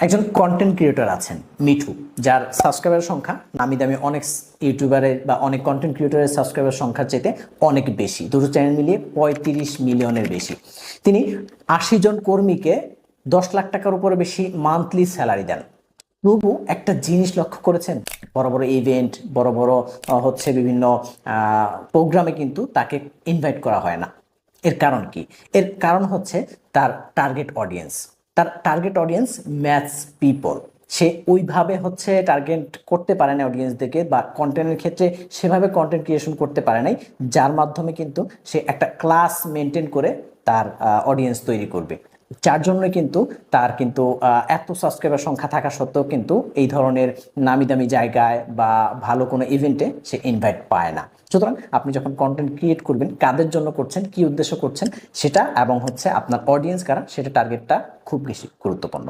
একজন content creator আছেন মিঠু, যার সাবস্ক্রাইবার সংখ্যা নামি দামি অনেক ইউটিউবারের বা অনেক কন্টেন্ট ক্রিয়েটরের সাবস্ক্রাইবার সংখ্যার চাইতে অনেক বেশি, দুটো চ্যানেল মিলিয়ে 35 মিলিয়নের বেশি। তিনি 80 জন কর্মীকে 10 লাখ টাকার উপরে বেশি মান্থলি স্যালারি দেন। তবু একটা জিনিস লক্ষ্য করেছেন, বড় বড় ইভেন্ট, বড় বড় হচ্ছে বিভিন্ন প্রোগ্রামে কিন্তু তাকে ইনভাইট করা হয় না। এর কারণ কি? এর কারণ হচ্ছে তার টার্গেট অডিয়েন্স। তার টার্গেট অডিয়েন্স ম্যাথস পিপল। সে ওইভাবে হচ্ছে টার্গেট করতে পারে না অডিয়েন্সদেরকে, বা কন্টেন্টের ক্ষেত্রে সেভাবে কন্টেন্ট ক্রিয়েশন করতে পারে নাই, যার মাধ্যমে কিন্তু সে একটা ক্লাস মেনটেন করে তার অডিয়েন্স তৈরি করবে। যার জন্য কিন্তু তার কিন্তু এত সাবস্ক্রাইবার সংখ্যা থাকা সত্ত্বেও কিন্তু এই ধরনের নামি দামি জায়গায় বা ভালো কোনো ইভেন্টে সে ইনভাইট পায় না। সুতরাং আপনি যখন কন্টেন্ট ক্রিয়েট করবেন, কাদের জন্য করছেন, কি উদ্দেশ্য করছেন সেটা, এবং হচ্ছে আপনার অডিয়েন্স কারা সেটা, টার্গেটটা খুব বেশি গুরুত্বপূর্ণ।